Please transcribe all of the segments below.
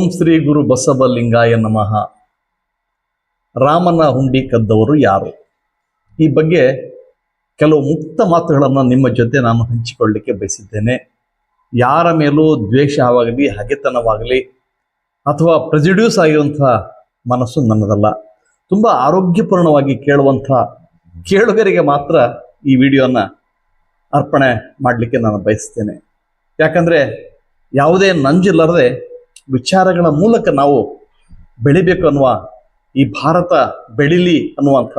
ಓಂ ಶ್ರೀ ಗುರು ಬಸವಲಿಂಗಾಯ ನಮಃ. ರಾಮನ ಹುಂಡಿ ಕದ್ದವರು ಯಾರು? ಈ ಬಗ್ಗೆ ಕೆಲವು ಮುಕ್ತ ಮಾತುಗಳನ್ನು ನಿಮ್ಮ ಜೊತೆ ನಾನು ಹಂಚಿಕೊಳ್ಳಲಿಕ್ಕೆ ಬಯಸಿದ್ದೇನೆ. ಯಾರ ಮೇಲೂ ದ್ವೇಷವಾಗಲಿ, ಹಗೆತನವಾಗಲಿ ಅಥವಾ ಪ್ರೆಜುಡ್ಯೂಸ್ ಆಗಿರುವಂಥ ಮನಸ್ಸು ನನ್ನದಲ್ಲ. ತುಂಬ ಆರೋಗ್ಯಪೂರ್ಣವಾಗಿ ಕೇಳುವಂಥ ಕೇಳುಗರಿಗೆ ಮಾತ್ರ ಈ ವಿಡಿಯೋನ ಅರ್ಪಣೆ ಮಾಡಲಿಕ್ಕೆ ನಾನು ಬಯಸ್ತೇನೆ. ಯಾಕಂದರೆ ಯಾವುದೇ ನಂಜಿಲ್ಲದೆ ವಿಚಾರಗಳ ಮೂಲಕ ನಾವು ಬೆಳಿಬೇಕು ಅನ್ನುವ, ಈ ಭಾರತ ಬೆಳಿಲಿ ಅನ್ನುವಂಥ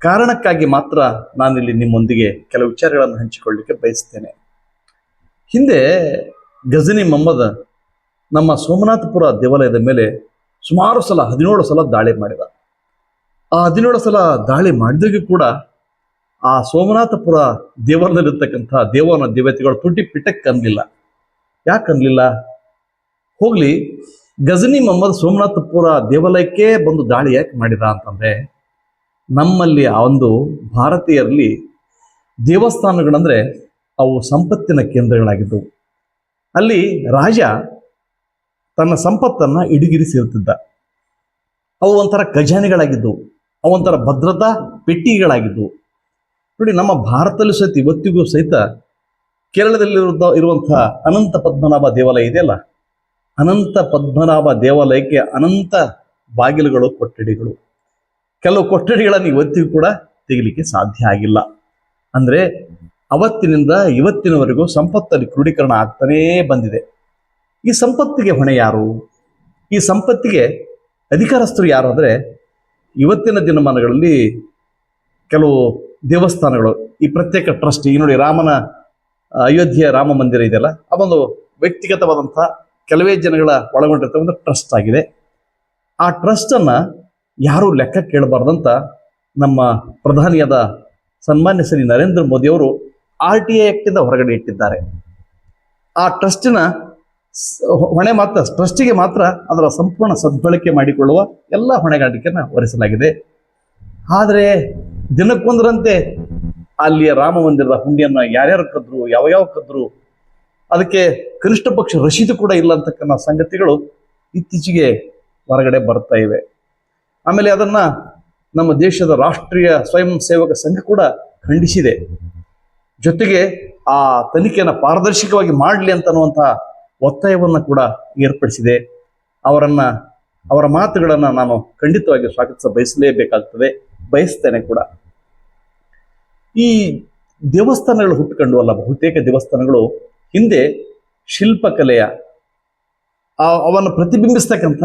ಕಾರಣಕ್ಕಾಗಿ ಮಾತ್ರ ನಾನಿಲ್ಲಿ ನಿಮ್ಮೊಂದಿಗೆ ಕೆಲವು ವಿಚಾರಗಳನ್ನು ಹಂಚಿಕೊಳ್ಳಲಿಕ್ಕೆ ಬಯಸ್ತೇನೆ. ಹಿಂದೆ ಗಜನಿ ಮೊಹಮ್ಮದ್ ನಮ್ಮ ಸೋಮನಾಥಪುರ ದೇವಾಲಯದ ಮೇಲೆ ಸುಮಾರು ಸಲ 17 ಸಲ ದಾಳಿ ಮಾಡಿದ. ಆ 17 ಸಲ ದಾಳಿ ಮಾಡಿದಾಗೂ ಕೂಡ ಆ ಸೋಮನಾಥಪುರ ದೇವಾಲಯದಲ್ಲಿರ್ತಕ್ಕಂಥ ದೇವನ ದೇವತೆಗಳು ತುಟಿ ಪಿಟಕ್ಕೆ ಅನ್ನಲಿಲ್ಲ. ಯಾಕೆ ಅನ್ನಲಿಲ್ಲ? ಹೋಗ್ಲಿ, ಗಜನಿ ಮೊಹಮ್ಮದ್ ಸೋಮನಾಥಪುರ ದೇವಾಲಯಕ್ಕೆ ಬಂದು ದಾಳಿ ಯಾಕೆ ಮಾಡಿದ ಅಂತಂದ್ರೆ, ನಮ್ಮಲ್ಲಿ ಆ ಒಂದು ಭಾರತೀಯರಲ್ಲಿ ದೇವಸ್ಥಾನಗಳಂದ್ರೆ ಅವು ಸಂಪತ್ತಿನ ಕೇಂದ್ರಗಳಾಗಿದ್ದವು. ಅಲ್ಲಿ ರಾಜ ತನ್ನ ಸಂಪತ್ತನ್ನ ಇಡುಗಿರಿಸಿರ್ತಿದ್ದ. ಅವು ಒಂಥರ ಖಜಾನೆಗಳಾಗಿದ್ದವು, ಅವು ಒಂಥರ ಭದ್ರತಾ ಪೆಟ್ಟಿಗೆಗಳಾಗಿದ್ದವು. ನೋಡಿ, ನಮ್ಮ ಭಾರತದಲ್ಲೂ ಸಹಿತ ಇವತ್ತಿಗೂ ಸಹಿತ ಕೇರಳದಲ್ಲಿರುವಂತಹ ಅನಂತ ಪದ್ಮನಾಭ ದೇವಾಲಯ ಇದೆಯಲ್ಲ, ಅನಂತ ಪದ್ಮನಾಭ ದೇವಾಲಯಕ್ಕೆ ಅನಂತ ಬಾಗಿಲುಗಳು, ಕೊಠಡಿಗಳು. ಕೆಲವು ಕೊಠಡಿಗಳನ್ನು ಇವತ್ತಿಗೂ ಕೂಡ ತೆಗಿಲಿಕ್ಕೆ ಸಾಧ್ಯ ಆಗಿಲ್ಲ. ಅಂದ್ರೆ ಅವತ್ತಿನಿಂದ ಇವತ್ತಿನವರೆಗೂ ಸಂಪತ್ತಲ್ಲಿ ಕ್ರೋಢೀಕರಣ ಆಗ್ತಾನೇ ಬಂದಿದೆ. ಈ ಸಂಪತ್ತಿಗೆ ಹೊಣೆ ಯಾರು? ಈ ಸಂಪತ್ತಿಗೆ ಅಧಿಕಾರಸ್ಥರು ಯಾರು ಅಂದರೆ, ಇವತ್ತಿನ ದಿನಮಾನಗಳಲ್ಲಿ ಕೆಲವು ದೇವಸ್ಥಾನಗಳು, ಈ ಪ್ರತ್ಯೇಕ ಟ್ರಸ್ಟ್, ಈ ನೋಡಿ ರಾಮನ ಅಯೋಧ್ಯೆಯ ರಾಮ ಮಂದಿರ ಇದೆಯಲ್ಲ, ಅದೊಂದು ವ್ಯಕ್ತಿಗತವಾದಂಥ ಕೆಲವೇ ಜನಗಳ ಒಳಗೊಂಡಿರ್ತಕ್ಕಂಥ ಟ್ರಸ್ಟ್ ಆಗಿದೆ. ಆ ಟ್ರಸ್ಟನ್ನು ಯಾರೂ ಲೆಕ್ಕ ಕೇಳಬಾರ್ದಂತ ನಮ್ಮ ಪ್ರಧಾನಿಯಾದ ಸನ್ಮಾನ್ಯ ಶ್ರೀ ನರೇಂದ್ರ ಮೋದಿ ಅವರು RTI ಆ್ಯಕ್ಟಿಂದ ಹೊರಗಡೆ ಇಟ್ಟಿದ್ದಾರೆ. ಆ ಟ್ರಸ್ಟಿನ ಹೊಣೆ ಮಾತ್ರ, ಟ್ರಸ್ಟಿಗೆ ಮಾತ್ರ ಅದರ ಸಂಪೂರ್ಣ ಸದ್ಬಳಕೆ ಮಾಡಿಕೊಳ್ಳುವ ಎಲ್ಲ ಹೊಣೆಗಾರಿಕೆಯನ್ನು ಹೊರಿಸಲಾಗಿದೆ. ಆದರೆ ದಿನಕ್ಕೊಂದರಂತೆ ಅಲ್ಲಿಯ ರಾಮ ಮಂದಿರದ ಹುಂಡಿಯನ್ನು ಯಾರ್ಯಾರು ಕದ್ರು, ಯಾವ ಕದ್ರು, ಅದಕ್ಕೆ ಕನಿಷ್ಠ ಪಕ್ಷ ರಸೀದು ಕೂಡ ಇಲ್ಲ ಅಂತಕ್ಕಂಥ ಸಂಗತಿಗಳು ಇತ್ತೀಚೆಗೆ ಹೊರಗಡೆ ಬರ್ತಾ ಇವೆ. ಆಮೇಲೆ ಅದನ್ನ ನಮ್ಮ ದೇಶದ ರಾಷ್ಟ್ರೀಯ ಸ್ವಯಂ ಸೇವಕ ಸಂಘ ಕೂಡ ಖಂಡಿಸಿದೆ. ಜೊತೆಗೆ ಆ ತನಿಖೆಯನ್ನು ಪಾರದರ್ಶಕವಾಗಿ ಮಾಡಲಿ ಅಂತನ್ನುವಂಥ ಒತ್ತಾಯವನ್ನು ಕೂಡ ಏರ್ಪಡಿಸಿದೆ. ಅವರ ಮಾತುಗಳನ್ನು ನಾನು ಖಂಡಿತವಾಗಿ ಬಯಸಲೇಬೇಕಾಗ್ತದೆ, ಬಯಸ್ತೇನೆ ಕೂಡ. ಈ ದೇವಸ್ಥಾನಗಳು ಹುಟ್ಟುಕೊಂಡವಲ್ಲ, ಬಹುತೇಕ ದೇವಸ್ಥಾನಗಳು ಹಿಂದೆ ಶಿಲ್ಪಕಲೆಯ ಅವನ್ನು ಪ್ರತಿಬಿಂಬಿಸ್ತಕ್ಕಂಥ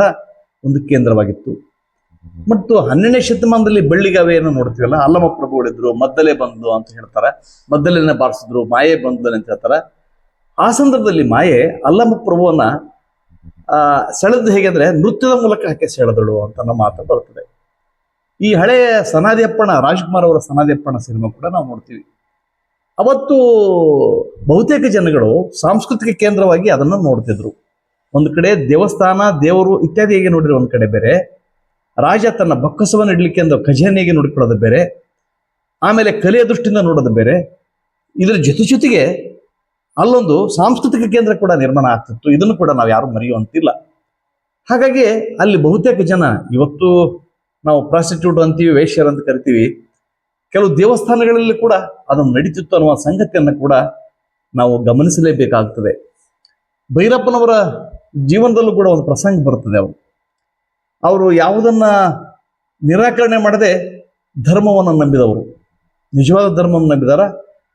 ಒಂದು ಕೇಂದ್ರವಾಗಿತ್ತು. ಮತ್ತು 12ನೇ ಶತಮಾನದಲ್ಲಿ ಬೆಳ್ಳಿಗಾವೆಯನ್ನು ನೋಡ್ತೀವಲ್ಲ, ಅಲ್ಲಮ ಪ್ರಭುಗಳಿದ್ರು, ಮದ್ದಲೆ ಬಂದು ಅಂತ ಹೇಳ್ತಾರೆ, ಮದ್ದಲೆನ ಬಾರಿಸಿದ್ರು, ಮಾಯೆ ಬಂದು ಅಂತ ಹೇಳ್ತಾರೆ. ಆ ಸಂದರ್ಭದಲ್ಲಿ ಮಾಯೆ ಅಲ್ಲಮ ಪ್ರಭುವನ್ನ ಸೆಳೆದು ಹೇಗೆ ಅಂದ್ರೆ ನೃತ್ಯದ ಮೂಲಕ ಹಾಕಿ ಸೆಳೆದಳು ಅಂತ ನಮ್ಮ ಮಾತು ಬರ್ತದೆ. ಈ ಹಳೆಯ ಸನಾದಿಯಪ್ಪಣ, ರಾಜ್ಕುಮಾರ್ ಅವರ ಸನಾದಿಯಪ್ಪಣ ಸಿನಿಮಾ ಕೂಡ ನಾವು ನೋಡ್ತೀವಿ. ಅವತ್ತು ಬಹುತೇಕ ಜನಗಳು ಸಾಂಸ್ಕೃತಿಕ ಕೇಂದ್ರವಾಗಿ ಅದನ್ನು ನೋಡ್ತಿದ್ರು. ಒಂದು ಕಡೆ ದೇವಸ್ಥಾನ, ದೇವರು ಇತ್ಯಾದಿ ಹೇಗೆ ನೋಡಿದ್ರೆ ಒಂದು ಕಡೆ ಬೇರೆ, ರಾಜ ತನ್ನ ಬೊಕ್ಕಸವನ್ನು ಇಡ್ಲಿಕ್ಕೆ ಒಂದು ಖಜಾನೆಗೆ ನೋಡಿಕೊಳ್ಳೋದು ಬೇರೆ, ಆಮೇಲೆ ಕಲೆಯ ದೃಷ್ಟಿಯಿಂದ ನೋಡೋದು ಬೇರೆ. ಇದರ ಜೊತೆಗೆ ಅಲ್ಲೊಂದು ಸಾಂಸ್ಕೃತಿಕ ಕೇಂದ್ರ ಕೂಡ ನಿರ್ಮಾಣ ಆಗ್ತಿತ್ತು. ಇದನ್ನು ಕೂಡ ನಾವು ಯಾರು ಮರೆಯುವಂತಿಲ್ಲ. ಹಾಗಾಗಿ ಅಲ್ಲಿ ಬಹುತೇಕ ಜನ, ಇವತ್ತು ನಾವು ಪ್ರಾಸ್ಟಿಟ್ಯೂಟ್ ಅಂತೀವಿ, ವೇಶ್ಯರ್ ಅಂತ ಕರಿತೀವಿ, ಕೆಲವು ದೇವಸ್ಥಾನಗಳಲ್ಲಿ ಕೂಡ ಅದನ್ನು ನಡೀತಿತ್ತು ಅನ್ನುವ ಸಂಗತಿಯನ್ನು ಕೂಡ ನಾವು ಗಮನಿಸಲೇಬೇಕಾಗ್ತದೆ. ಭೈರಪ್ಪನವರ ಜೀವನದಲ್ಲೂ ಕೂಡ ಒಂದು ಪ್ರಸಂಗ ಬರ್ತದೆ. ಅವರು ಯಾವುದನ್ನ ನಿರಾಕರಣೆ ಮಾಡದೆ ಧರ್ಮವನ್ನು ನಂಬಿದವರು, ನಿಜವಾದ ಧರ್ಮವನ್ನು ನಂಬಿದಾರ.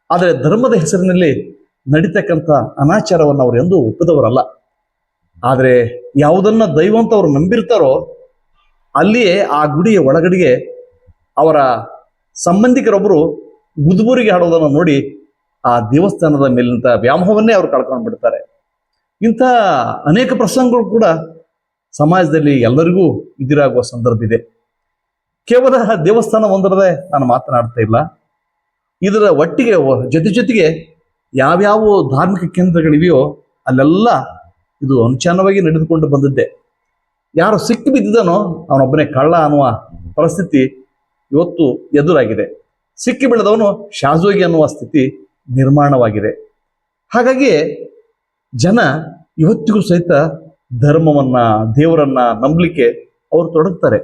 ಆದರೆ ಧರ್ಮದ ಹೆಸರಿನಲ್ಲಿ ನಡೀತಕ್ಕಂಥ ಅನಾಚಾರವನ್ನು ಅವರು ಎಂದೂ ಒಪ್ಪಿದವರಲ್ಲ. ಆದರೆ ಯಾವುದನ್ನ ದೈವಂತ ಅವರು ನಂಬಿರ್ತಾರೋ ಅಲ್ಲಿಯೇ ಆ ಗುಡಿಯ ಒಳಗಡೆಗೆ ಅವರ ಸಂಬಂಧಿಕರೊಬ್ಬರು ಗುದುಬೂರಿಗೆ ಹಾಡೋದನ್ನು ನೋಡಿ ಆ ದೇವಸ್ಥಾನದ ಮೇಲಿನಂಥ ವ್ಯಾಮೋಹವನ್ನೇ ಅವರು ಕಳ್ಕೊಂಡು ಬಿಡ್ತಾರೆ. ಇಂಥ ಅನೇಕ ಪ್ರಸಂಗಗಳು ಕೂಡ ಸಮಾಜದಲ್ಲಿ ಎಲ್ಲರಿಗೂ ಎದುರಾಗುವ ಸಂದರ್ಭ ಇದೆ. ಕೇವಲ ದೇವಸ್ಥಾನ ಒಂದರದೇ ನಾನು ಮಾತನಾಡ್ತಾ ಇಲ್ಲ. ಇದರ ಒಟ್ಟಿಗೆ ಜೊತೆಗೆ ಯಾವ್ಯಾವ ಧಾರ್ಮಿಕ ಕೇಂದ್ರಗಳಿವೆಯೋ ಅಲ್ಲೆಲ್ಲ ಇದು ಅನುಚಾನವಾಗಿ ನಡೆದುಕೊಂಡು ಬಂದಿದ್ದೆ. ಯಾರು ಸಿಕ್ಕಿ ಬಿದ್ದಿದ್ದಾನೋ ಅವನೊಬ್ಬನೇ ಕಳ್ಳ ಅನ್ನುವ ಪರಿಸ್ಥಿತಿ ಇವತ್ತು ಎದುರಾಗಿದೆ. ಸಿಕ್ಕಿ ಬೆಳೆದವನು ಶಾಜೋಗಿ ಅನ್ನುವ ಸ್ಥಿತಿ ನಿರ್ಮಾಣವಾಗಿದೆ. ಹಾಗಾಗಿ ಜನ ಇವತ್ತಿಗೂ ಸಹಿತ ಧರ್ಮವನ್ನ, ದೇವರನ್ನ ನಂಬಲಿಕ್ಕೆ ಅವರು ತೊಡಗ್ತಾರೆ.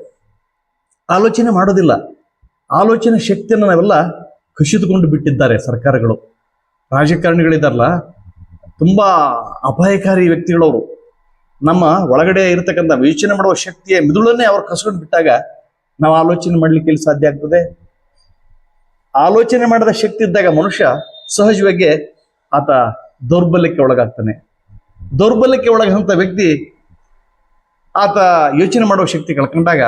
ಆಲೋಚನೆ ಮಾಡೋದಿಲ್ಲ. ಆಲೋಚನೆ ಶಕ್ತಿಯನ್ನು ನಾವೆಲ್ಲ ಕಸಿದುಕೊಂಡು ಬಿಟ್ಟಿದ್ದಾರೆ ಸರ್ಕಾರಗಳು. ರಾಜಕಾರಣಿಗಳಿದಾರಲ್ಲ, ತುಂಬಾ ಅಪಾಯಕಾರಿ ವ್ಯಕ್ತಿಗಳವರು. ನಮ್ಮ ಒಳಗಡೆ ಇರತಕ್ಕಂಥ ಯೋಚನೆ ಮಾಡುವ ಶಕ್ತಿಯ ಮಿದುಳನ್ನೇ ಅವ್ರು ಕಸ್ಕೊಂಡು ಬಿಟ್ಟಾಗ ನಾವು ಆಲೋಚನೆ ಮಾಡ್ಲಿಕ್ಕೆ ಎಲ್ಲಿ ಸಾಧ್ಯ ಆಗ್ತದೆ? ಆಲೋಚನೆ ಮಾಡದ ಶಕ್ತಿ ಇದ್ದಾಗ ಮನುಷ್ಯ ಸಹಜವಾಗಿ ಆತ ದೌರ್ಬಲ್ಯಕ್ಕೆ ಒಳಗಾಗ್ತಾನೆ. ದೌರ್ಬಲ್ಯಕ್ಕೆ ಒಳಗಂತ ವ್ಯಕ್ತಿ ಆತ ಯೋಚನೆ ಮಾಡುವ ಶಕ್ತಿ ಕಳ್ಕೊಂಡಾಗ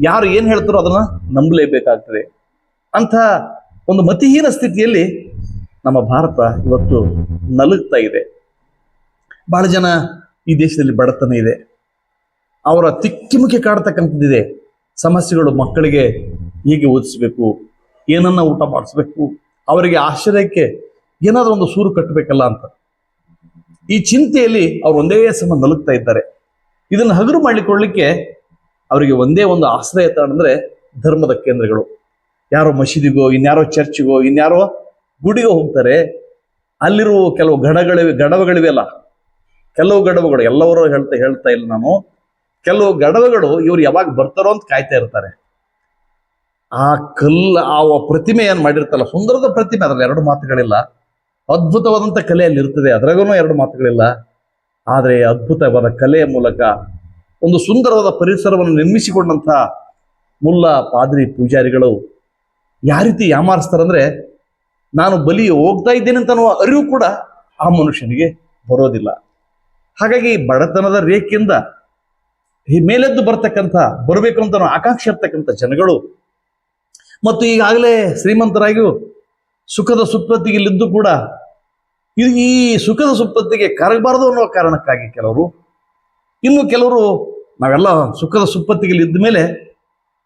ಯಾರು ಏನ್ ಹೇಳ್ತಾರೋ ಅದನ್ನ ನಂಬಲೇಬೇಕಾಗ್ತದೆ. ಅಂಥ ಒಂದು ಮತಿಹೀನ ಸ್ಥಿತಿಯಲ್ಲಿ ನಮ್ಮ ಭಾರತ ಇವತ್ತು ನಲುಗ್ತಾ ಇದೆ. ಬಹಳ ಜನ ಈ ದೇಶದಲ್ಲಿ ಬಡತನ ಇದೆ, ಅವರ ತಿಕ್ಕಿಮುಖಿ ಕಾಡ್ತಕ್ಕಂಥದ್ದಿದೆ. ಸಮಸ್ಯೆಗಳು, ಮಕ್ಕಳಿಗೆ ಹೇಗೆ ಓದಿಸ್ಬೇಕು, ಏನನ್ನ ಊಟ ಮಾಡಿಸ್ಬೇಕು, ಅವರಿಗೆ ಆಶ್ರಯಕ್ಕೆ ಏನಾದರೂ ಒಂದು ಸೂರು ಕಟ್ಟಬೇಕಲ್ಲ ಅಂತ ಈ ಚಿಂತೆಯಲ್ಲಿ ಅವ್ರು ಒಂದೇ ಸಮ ನಲುಗ್ತಾ ಇದ್ದಾರೆ. ಇದನ್ನು ಹಗುರು ಮಾಡಿಕೊಳ್ಳಿಕ್ಕೆ ಅವರಿಗೆ ಒಂದೇ ಒಂದು ಆಶ್ರಯ ಅಂದ್ರೆ ಧರ್ಮದ ಕೇಂದ್ರಗಳು. ಯಾರೋ ಮಸೀದಿಗೋ, ಇನ್ಯಾರೋ ಚರ್ಚ್ಗೋ, ಇನ್ಯಾರೋ ಗುಡಿಗೋ ಹೋಗ್ತಾರೆ. ಅಲ್ಲಿರುವ ಕೆಲವು ಗಡವಗಳಿವೆ ಅಲ್ಲ, ಕೆಲವು ಗಡವುಗಳು, ಎಲ್ಲವರು ಹೇಳ್ತಾ ಇಲ್ಲ ನಾನು, ಕೆಲವು ಗಡವುಗಳು ಇವ್ರು ಯಾವಾಗ ಬರ್ತಾರೋ ಅಂತ ಕಾಯ್ತಾ ಇರ್ತಾರೆ. ಆ ಪ್ರತಿಮೆ ಏನ್ ಮಾಡಿರ್ತಲ್ಲ, ಸುಂದರದ ಪ್ರತಿಮೆ, ಅದ್ರಲ್ಲಿ ಎರಡು ಮಾತುಗಳಿಲ್ಲ. ಅದ್ಭುತವಾದಂಥ ಕಲೆ ಅಲ್ಲಿ ಇರ್ತದೆ, ಅದ್ರಾಗೂ ಎರಡು ಮಾತುಗಳಿಲ್ಲ. ಆದರೆ ಅದ್ಭುತವಾದ ಕಲೆಯ ಮೂಲಕ ಒಂದು ಸುಂದರವಾದ ಪರಿಸರವನ್ನು ನಿರ್ಮಿಸಿಕೊಂಡಂಥ ಮುಲ್ಲಾ, ಪಾದ್ರಿ, ಪೂಜಾರಿಗಳು ಯಾವ ರೀತಿ ಯಾಮಾರಿಸ್ತಾರಂದ್ರೆ, ನಾನು ಬಲಿ ಹೋಗ್ತಾ ಇದ್ದೇನೆ ಅಂತ ಅನ್ನುವ ಅರಿವು ಕೂಡ ಆ ಮನುಷ್ಯನಿಗೆ ಬರೋದಿಲ್ಲ. ಹಾಗಾಗಿ ಬಡತನದ ರೇಖೆಯಿಂದ ಈ ಮೇಲೆದ್ದು ಬರಬೇಕು ಅಂತ ಆಕಾಂಕ್ಷೆ ಇರ್ತಕ್ಕಂಥ ಜನಗಳು ಮತ್ತು ಈಗಾಗಲೇ ಶ್ರೀಮಂತರಾಗಿಯೂ ಸುಖದ ಸುಪ್ಪತ್ತಿಗೆ ಇಲ್ಲಿದ್ದು ಕೂಡ ಈ ಸುಖದ ಸುಪ್ಪತ್ತಿಗೆ ಕರಗಬಾರದು ಅನ್ನೋ ಕಾರಣಕ್ಕಾಗಿ ಕೆಲವರು, ಇನ್ನು ಕೆಲವರು ನಾವೆಲ್ಲ ಸುಖದ ಸುಪ್ಪತ್ತಿಗೆ ಇದ್ದ ಮೇಲೆ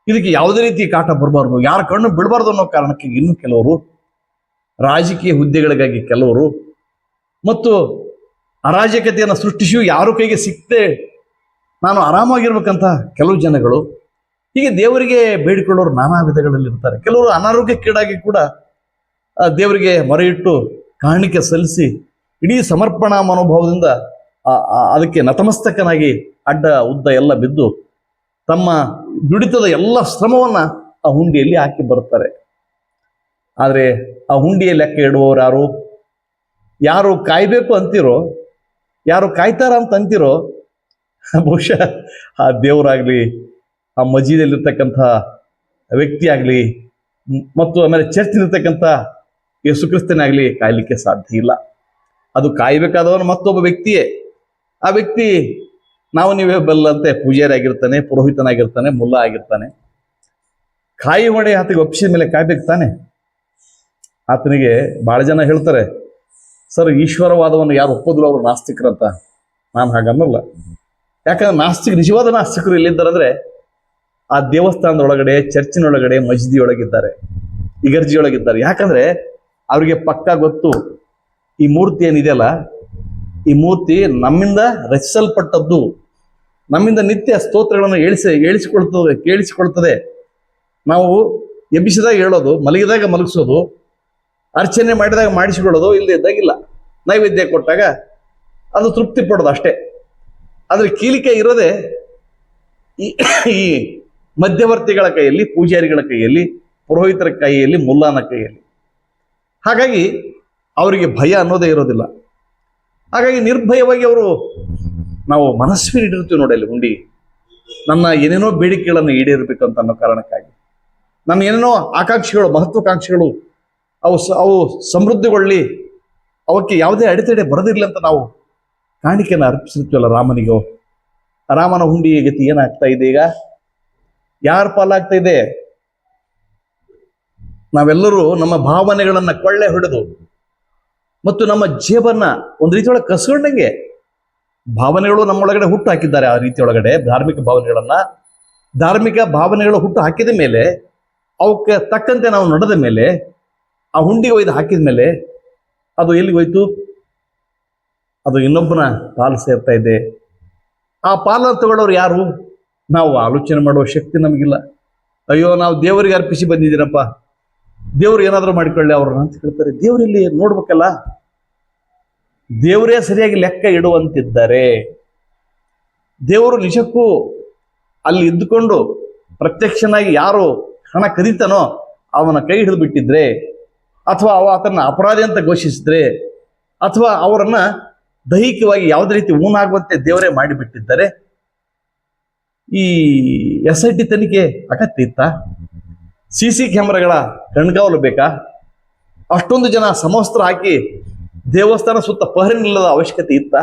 ಇದಕ್ಕೆ ಯಾವುದೇ ರೀತಿ ಕಾಟ ಬರಬಾರ್ದು, ಯಾರ ಕಣ್ಣು ಬಿಡಬಾರ್ದು ಅನ್ನೋ ಕಾರಣಕ್ಕೆ ಇನ್ನು ಕೆಲವರು, ರಾಜಕೀಯ ಹುದ್ದೆಗಳಿಗಾಗಿ ಕೆಲವರು, ಮತ್ತು ಅರಾಜಕತೆಯನ್ನು ಸೃಷ್ಟಿಸಿ ಯಾರು ಕೈಗೆ ಸಿಕ್ಕದೆ ನಾನು ಆರಾಮಾಗಿರ್ಬೇಕಂತ ಕೆಲವು ಜನಗಳು, ಹೀಗೆ ದೇವರಿಗೆ ಬೇಡಿಕೊಳ್ಳೋರು ನಾನಾ ವಿಧಗಳಲ್ಲಿ ಇರ್ತಾರೆ. ಕೆಲವರು ಅನಾರೋಗ್ಯಕ್ಕೀಡಾಗಿ ಕೂಡ ದೇವರಿಗೆ ಮೊರೆ ಇಟ್ಟು ಕಾಣಿಕೆ ಸಲ್ಲಿಸಿ ಇಡೀ ಸಮರ್ಪಣಾ ಮನೋಭಾವದಿಂದ ಅದಕ್ಕೆ ನತಮಸ್ತಕನಾಗಿ ಅಡ್ಡ ಉದ್ದ ಎಲ್ಲ ಬಿದ್ದು ತಮ್ಮ ದುಡಿತದ ಎಲ್ಲ ಶ್ರಮವನ್ನ ಆ ಹುಂಡಿಯಲ್ಲಿ ಹಾಕಿ ಬರುತ್ತಾರೆ. ಆದರೆ ಆ ಹುಂಡಿಯ ಲೆಕ್ಕ ಇಡುವವರು ಯಾರು? ಯಾರು ಕಾಯ್ಬೇಕು ಅಂತಿರೋ, ಯಾರು ಕಾಯ್ತಾರ ಅಂತ ಅಂತಿರೋ, ಬಹುಶಃ ಆ ದೇವರಾಗ್ಲಿ, ಆ ಮಜೀದಲ್ಲಿರ್ತಕ್ಕಂಥ ವ್ಯಕ್ತಿ ಆಗಲಿ, ಮತ್ತು ಆಮೇಲೆ ಚರ್ಚ್ನಲ್ಲಿರ್ತಕ್ಕಂಥ ಯೇಸು ಕ್ರಿಸ್ತನಾಗಲಿ ಕಾಯ್ಲಿಕ್ಕೆ ಸಾಧ್ಯ ಇಲ್ಲ. ಅದು ಕಾಯ್ಬೇಕಾದವನು ಮತ್ತೊಬ್ಬ ವ್ಯಕ್ತಿಯೇ. ಆ ವ್ಯಕ್ತಿ ನಾವು ನೀವೇ ಬಲ್ಲಂತೆ ಪೂಜಾರಿ ಆಗಿರ್ತಾನೆ, ಪುರೋಹಿತನಾಗಿರ್ತಾನೆ, ಮುಲ್ಲಾ ಆಗಿರ್ತಾನೆ. ಕಾಯಿ ಹೊಡೆ ಆತಗೆ ಒಪ್ಪಿಸಿದ ಮೇಲೆ ಕಾಯ್ಬೇಕು ತಾನೆ. ಆತನಿಗೆ ಬಹಳ ಜನ ಹೇಳ್ತಾರೆ, ಸರ್ ಈಶ್ವರವಾದವನ್ನು ಯಾರು ಒಪ್ಪೋದಿಲ್ಲ, ಅವರು ನಾಸ್ತಿಕರಂತ. ನಾನು ಹಾಗನ್ನಲ್ಲ. ಯಾಕಂದ್ರೆ ನಿಜವಾದ ನಾಸ್ತಿಕರು ಎಲ್ಲಿದ್ದಾರಂದ್ರೆ ಆ ದೇವಸ್ಥಾನದೊಳಗಡೆ, ಚರ್ಚಿನೊಳಗಡೆ, ಮಸ್ಜಿದಿಯೊಳಗಿದ್ದಾರೆ, ಇಗರ್ಜಿಯೊಳಗಿದ್ದಾರೆ. ಯಾಕಂದ್ರೆ ಅವ್ರಿಗೆ ಪಕ್ಕ ಗೊತ್ತು, ಈ ಮೂರ್ತಿ ಏನಿದೆಯಲ್ಲ, ಈ ಮೂರ್ತಿ ನಮ್ಮಿಂದ ರಚಿಸಲ್ಪಟ್ಟದ್ದು, ನಮ್ಮಿಂದ ನಿತ್ಯ ಸ್ತೋತ್ರಗಳನ್ನು ಕೇಳಿಸಿಕೊಳ್ತದೆ. ನಾವು ಎಬ್ಬಿಸಿದಾಗ ಹೇಳೋದು, ಮಲಗಿದಾಗ ಮಲಗಿಸೋದು, ಅರ್ಚನೆ ಮಾಡಿದಾಗ ಮಾಡಿಸಿಕೊಳ್ಳೋದು, ಇಲ್ಲದೆ ಇದ್ದಾಗಿಲ್ಲ. ನೈವೇದ್ಯ ಕೊಟ್ಟಾಗ ಅದು ತೃಪ್ತಿ ಪಡೋದು ಅಷ್ಟೇ. ಆದ್ರೆ ಕೀಲಿಕೆ ಇರೋದೇ ಈ ಮಧ್ಯವರ್ತಿಗಳ ಕೈಯಲ್ಲಿ, ಪೂಜಾರಿಗಳ ಕೈಯಲ್ಲಿ, ಪುರೋಹಿತರ ಕೈಯಲ್ಲಿ, ಮುಲ್ಲಾನ ಕೈಯಲ್ಲಿ. ಹಾಗಾಗಿ ಅವರಿಗೆ ಭಯ ಅನ್ನೋದೇ ಇರೋದಿಲ್ಲ. ಹಾಗಾಗಿ ನಿರ್ಭಯವಾಗಿ ಅವರು, ನಾವು ಮನಸ್ಸಿನ ಇಟ್ಟಿರ್ತೀವಿ ನೋಡಿ ಅಲ್ಲಿ ಹುಂಡಿ, ನನ್ನ ಏನೇನೋ ಬೇಡಿಕೆಗಳನ್ನು ಈಡೇರಬೇಕು ಅಂತ ಅನ್ನೋ ಕಾರಣಕ್ಕಾಗಿ, ನನ್ನ ಏನೇನೋ ಆಕಾಂಕ್ಷೆಗಳು, ಮಹತ್ವಾಕಾಂಕ್ಷೆಗಳು ಅವು ಸಮೃದ್ಧಿಗೊಳ್ಳಿ, ಅವಕ್ಕೆ ಯಾವುದೇ ಅಡೆತಡೆ ಬರೋದಿಲ್ಲ ಅಂತ ನಾವು ಕಾಣಿಕೆಯನ್ನು ಅರ್ಪಿಸಿರ್ತೀವಲ್ಲ ರಾಮನಿಗೋ. ರಾಮನ ಹುಂಡಿ ಗತಿ ಏನಾಗ್ತಾ ಇದೆ ಈಗ? ಯಾರ ಪಾಲಾಗ್ತಾ ಇದೆ? ನಾವೆಲ್ಲರೂ ನಮ್ಮ ಭಾವನೆಗಳನ್ನ ಕೊಳ್ಳೆ ಹೊಡೆದು ಮತ್ತು ನಮ್ಮ ಜೇಬನ್ನ ಒಂದು ರೀತಿಯೊಳಗೆ ಕಸ್ಕೊಂಡಂಗೆ ಭಾವನೆಗಳು ನಮ್ಮೊಳಗಡೆ ಹುಟ್ಟು ಹಾಕಿದ್ದಾರೆ. ಆ ರೀತಿಯೊಳಗಡೆ ಧಾರ್ಮಿಕ ಭಾವನೆಗಳು ಹುಟ್ಟು ಹಾಕಿದ ಮೇಲೆ, ಅವಕ್ಕೆ ತಕ್ಕಂತೆ ನಾವು ನಡೆದ ಮೇಲೆ, ಆ ಹುಂಡಿಗೆ ಒಯ್ದು ಹಾಕಿದ ಮೇಲೆ ಅದು ಎಲ್ಲಿಗೆ ಹೋಯ್ತು? ಅದು ಇನ್ನೊಬ್ಬನ ಪಾಲು ಸೇರ್ತಾ ಇದೆ. ಆ ಪಾಲನ್ನು ತಗೊಳ್ಳೋರು ಯಾರು? ನಾವು ಆಲೋಚನೆ ಮಾಡುವ ಶಕ್ತಿ ನಮಗಿಲ್ಲ. ಅಯ್ಯೋ, ನಾವು ದೇವರಿಗೆ ಅರ್ಪಿಸಿ ಬಂದಿದ್ದೀನಪ್ಪ, ದೇವ್ರು ಏನಾದರೂ ಮಾಡಿಕೊಳ್ಳಿ ಅವ್ರನ್ನ ಅಂತ ಹೇಳ್ತಾರೆ. ದೇವರಲ್ಲಿ ನೋಡ್ಬೇಕಲ್ಲ, ದೇವರೇ ಸರಿಯಾಗಿ ಲೆಕ್ಕ ಇಡುವಂತಿದ್ದಾರೆ. ದೇವರು ನಿಜಕ್ಕೂ ಅಲ್ಲಿ ಇದ್ದುಕೊಂಡು ಪ್ರತ್ಯಕ್ಷನಾಗಿ ಯಾರು ಹಣ ಕದೀತಾನೋ ಅವನ ಕೈ ಹಿಡಿದು ಬಿಟ್ಟಿದ್ರೆ, ಅಥವಾ ಆತನ ಅಪರಾಧಿ ಅಂತ ಘೋಷಿಸಿದ್ರೆ, ಅಥವಾ ಅವರನ್ನ ದೈಹಿಕವಾಗಿ ಯಾವುದೇ ರೀತಿ ಊನಾಗುವಂತೆ ದೇವರೇ ಮಾಡಿಬಿಟ್ಟಿದ್ದಾರೆ, ಈ SIT ತನಿಖೆ ಅಗತ್ಯ ಇತ್ತ? CC ಕ್ಯಾಮ್ರಾಗಳ ಕಣ್ಗಾವಲು ಬೇಕಾ? ಅಷ್ಟೊಂದು ಜನ ಸಮವಸ್ತ್ರ ಹಾಕಿ ದೇವಸ್ಥಾನ ಸುತ್ತ ಪಹರೆ ನಿಲ್ಲದ ಅವಶ್ಯಕತೆ ಇತ್ತ?